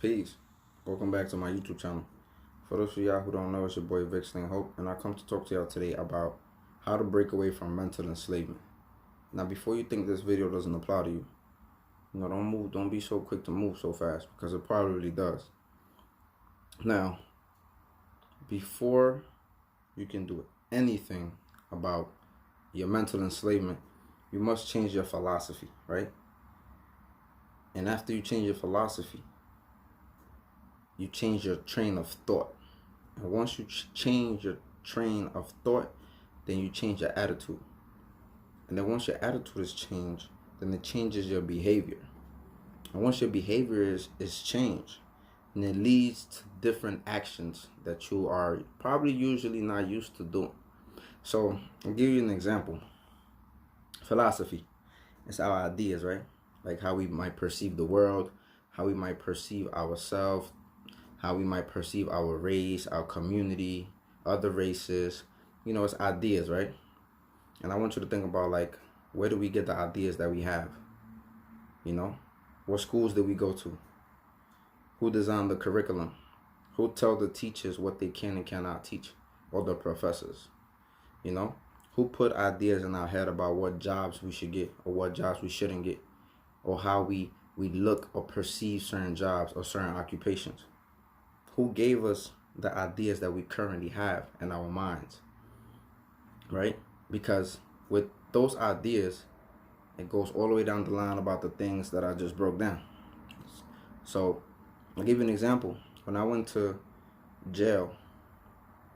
Peace. Welcome back to my YouTube channel. For those of y'all who don't know, it's your boy Vic Sling Hope, and I come to talk to y'all today about how to break away from mental enslavement. Now, before you think this video doesn't apply to you, don't be so quick to move so fast, because it probably does. Now, before you can do anything about your mental enslavement, you must change your philosophy, right? And after you change your philosophy, you change your train of thought. And once you change your train of thought, then you change your attitude. And then once your attitude is changed, then it changes your behavior. And once your behavior is changed, and it leads to different actions that you are probably usually not used to doing. So I'll give you an example. Philosophy. It's our ideas, right? Like how we might perceive the world, how we might perceive ourselves, how we might perceive our race, our community, other races. It's ideas, right? And I want you to think about, like, where do we get the ideas that we have? What schools did we go to? Who designed the curriculum? Who tell the teachers what they can and cannot teach? Or the professors? Who put ideas in our head about what jobs we should get or what jobs we shouldn't get? Or how we look or perceive certain jobs or certain occupations? Who gave us the ideas that we currently have in our minds, right? Because with those ideas, it goes all the way down the line about the things that I just broke down. So I'll give you an example. When I went to jail,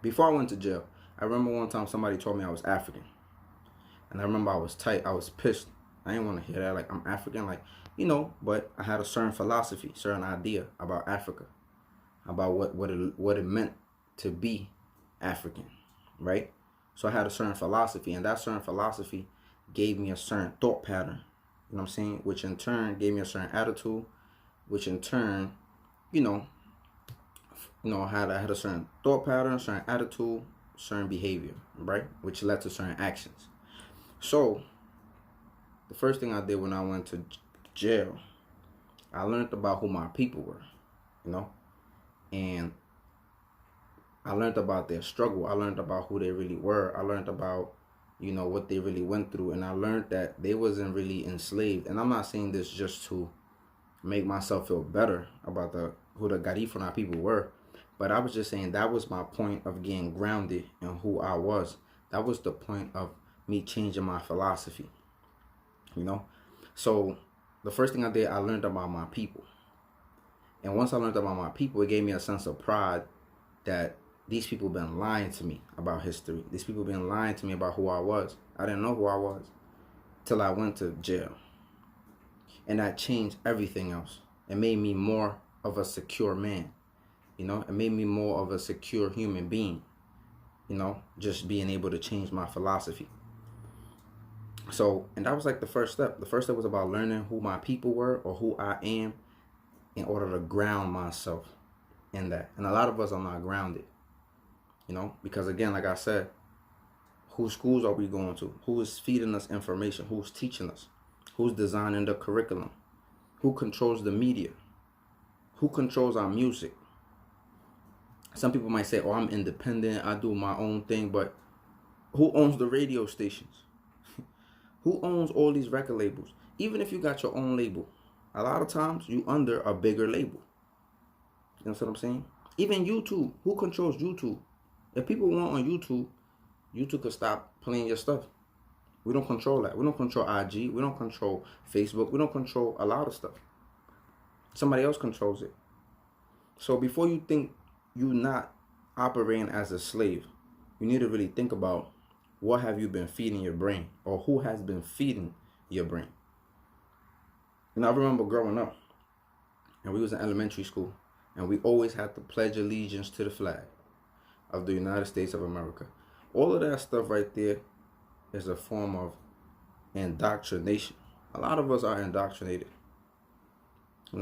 before I went to jail, I remember one time somebody told me I was African. And I remember I was tight. I was pissed. I didn't want to hear that. Like, I'm African, but I had a certain philosophy, certain idea about Africa, about what it meant to be African, right? So I had a certain philosophy, and that certain philosophy gave me a certain thought pattern, which in turn gave me a certain attitude, which in turn, I had a certain thought pattern, certain attitude, certain behavior, right? Which led to certain actions. So the first thing I did when I went to jail, I learned about who my people were, and I learned about their struggle. I learned about who they really were. I learned about, what they really went through. And I learned that they wasn't really enslaved. And I'm not saying this just to make myself feel better about who the Garifuna people were. But I was just saying that was my point of getting grounded in who I was. That was the point of me changing my philosophy. So the first thing I did, I learned about my people. And once I learned about my people, it gave me a sense of pride that these people been lying to me about history. These people been lying to me about who I was. I didn't know who I was till I went to jail. And that changed everything else. It made me more of a secure man. It made me more of a secure human being. Just being able to change my philosophy. So, and that was like the first step. The first step was about learning who my people were or who I am in order to ground myself in that. And a lot of us are not grounded, because again, like I said, whose schools are we going to? Who is feeding us information? Who's teaching us? Who's designing the curriculum? Who controls the media? Who controls our music? Some people might say, oh, I'm independent, I do my own thing, but who owns the radio stations? Who owns all these record labels? Even if you got your own label, a lot of times you under a bigger label. You know what I'm saying? Even YouTube. Who controls YouTube? If people want on YouTube, YouTube could stop playing your stuff. We don't control that. We don't control IG. We don't control Facebook. We don't control a lot of stuff. Somebody else controls it. So before you think you're not operating as a slave, you need to really think about what have you been feeding your brain, or who has been feeding your brain. I remember growing up, and we was in elementary school, and we always had to pledge allegiance to the flag of the United States of America. All of that stuff right there is a form of indoctrination. A lot of us are indoctrinated. A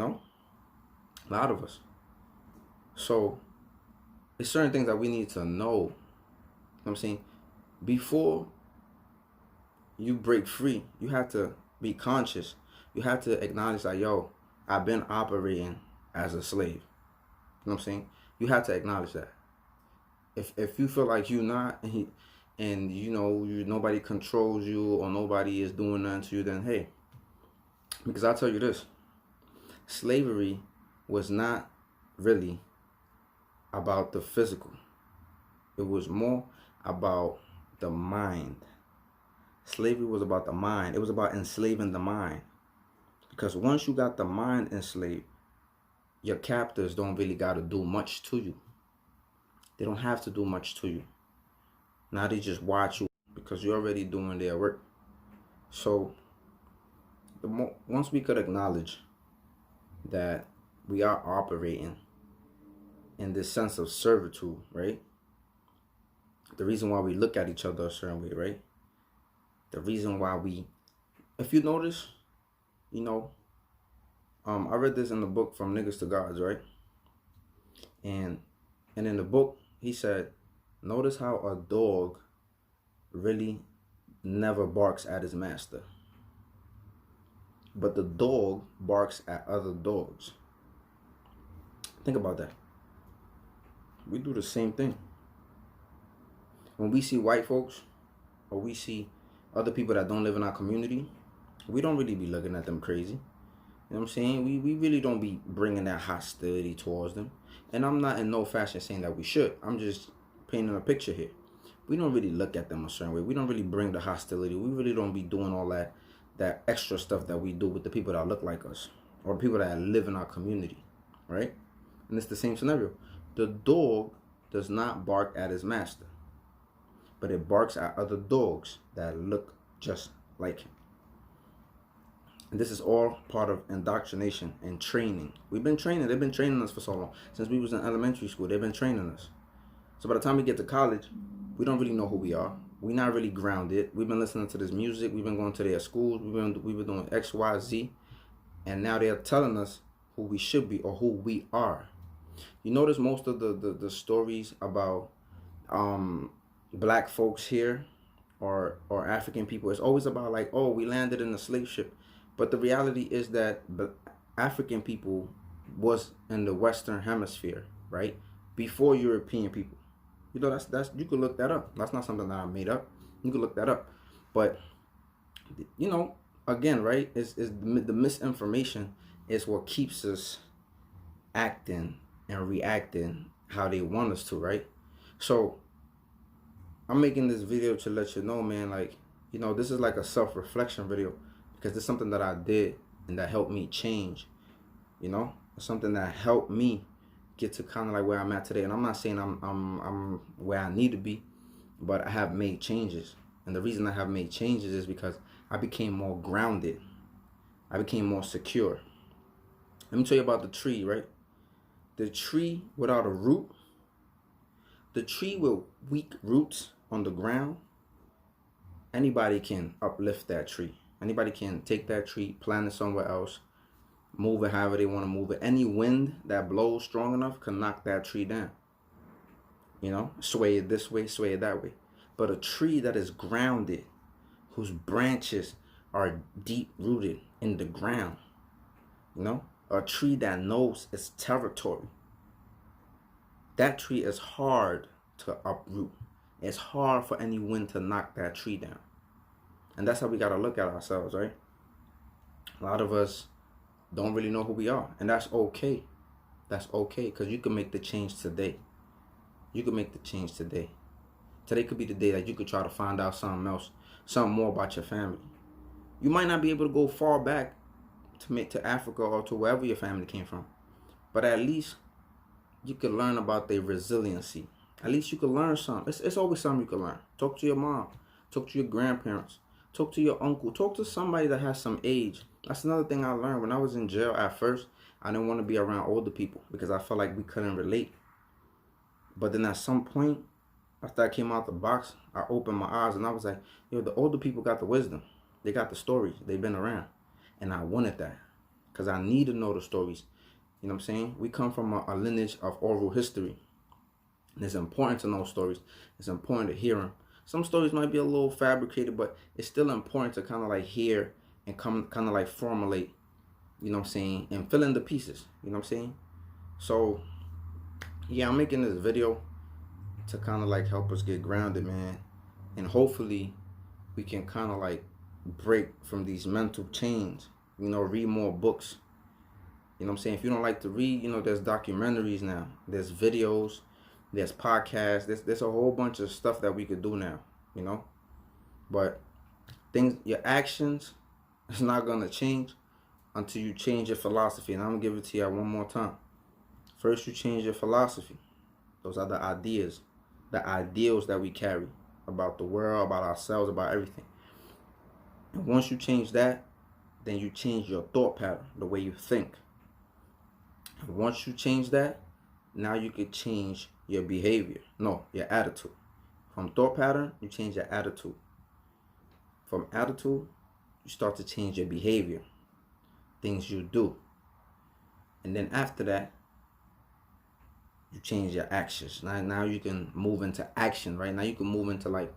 lot of us. So it's certain things that we need to know. You know what I'm saying? Before you break free, you have to be conscious. You have to acknowledge that, yo, I've been operating as a slave. You know what I'm saying? You have to acknowledge that. If you feel like you're not, and you know nobody controls you or nobody is doing nothing to you, then hey, because I'll tell you this, slavery was not really about the physical. It was more about the mind. Slavery was about the mind. It was about enslaving the mind. Because once you got the mind enslaved, your captors don't really got to do much to you. They don't have to do much to you. Now they just watch you because you're already doing their work. So once we could acknowledge that we are operating in this sense of servitude, right? The reason why we look at each other a certain way, right? The reason why we, if you notice, you know, I read this in the book From Niggas to Gods, right? And in the book, he said, notice how a dog really never barks at his master. But the dog barks at other dogs. Think about that. We do the same thing. When we see white folks or we see other people that don't live in our community, we don't really be looking at them crazy. You know what I'm saying? We really don't be bringing that hostility towards them. And I'm not in no fashion saying that we should. I'm just painting a picture here. We don't really look at them a certain way. We don't really bring the hostility. We really don't be doing all that extra stuff that we do with the people that look like us or people that live in our community, right? And it's the same scenario. The dog does not bark at his master, but it barks at other dogs that look just like him. And this is all part of indoctrination and training. We've been training. They've been training us for so long. Since we was in elementary school, they've been training us. So by the time we get to college, we don't really know who we are. We're not really grounded. We've been listening to this music. We've been going to their schools. We've been doing X, Y, Z. And now they're telling us who we should be or who we are. You notice most of the stories about black folks here or African people, it's always about like, oh, we landed in a slave ship. But the reality is that African people was in the Western Hemisphere, right? Before European people. You know, that's you could look that up. That's not something that I made up. You could look that up. But, you know, again, right, is the misinformation is what keeps us acting and reacting how they want us to, right? So I'm making this video to let you know, man, like, you know, this is like a self-reflection video because it's something that I did and that helped me change, you know, something that helped me get to kind of like where I'm at today. And I'm not saying I'm where I need to be, but I have made changes. And the reason I have made changes is because I became more grounded. I became more secure. Let me tell you about the tree, right? The tree without a root, the tree with weak roots on the ground, anybody can uplift that tree. Anybody can take that tree, plant it somewhere else, move it however they want to move it. Any wind that blows strong enough can knock that tree down. You know, sway it this way, sway it that way. But a tree that is grounded, whose branches are deep rooted in the ground, you know, a tree that knows its territory, that tree is hard to uproot. It's hard for any wind to knock that tree down. And that's how we got to look at ourselves, right? A lot of us don't really know who we are. And that's okay. That's okay, because you can make the change today. You can make the change today. Today could be the day that you could try to find out something else, something more about your family. You might not be able to go far back to Africa or to wherever your family came from. But at least you could learn about their resiliency. At least you could learn something. It's always something you can learn. Talk to your mom. Talk to your grandparents. Talk to your uncle. Talk to somebody that has some age. That's another thing I learned. When I was in jail at first, I didn't want to be around older people because I felt like we couldn't relate. But then at some point, after I came out the box, I opened my eyes and I was like, yo, the older people got the wisdom. They got the stories. They've been around. And I wanted that because I need to know the stories. You know what I'm saying? We come from a lineage of oral history. And it's important to know stories. It's important to hear them. Some stories might be a little fabricated, but it's still important to kind of like hear and kind of like formulate you know what I'm saying, and fill in the pieces, you know what I'm saying? So, yeah, I'm making this video to kind of like help us get grounded, man. And hopefully we can kind of like break from these mental chains, you know, read more books. You know what I'm saying? If you don't like to read, you know, there's documentaries now, there's videos, there's podcasts, there's a whole bunch of stuff that we could do now, you know? But things, your actions is not gonna change until you change your philosophy. And I'm gonna give it to you one more time. First, you change your philosophy. Those are the ideas, the ideals that we carry about the world, about ourselves, about everything. And once you change that, then you change your thought pattern, the way you think. And once you change that, now you can change your behavior. No, your attitude. From thought pattern, you change your attitude. From attitude, you start to change your behavior, things you do. And then after that, you change your actions. Now you can move into action, right? Now you can move into like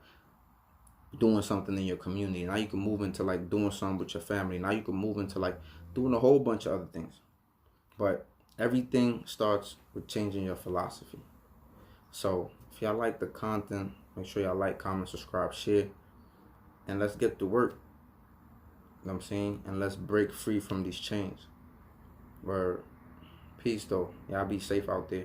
doing something in your community. Now you can move into like doing something with your family. Now you can move into like doing a whole bunch of other things. But everything starts with changing your philosophy. So if y'all like the content, make sure y'all like, comment, subscribe, share. And let's get to work. You know what I'm saying? And let's break free from these chains. Where peace though. Y'all be safe out there.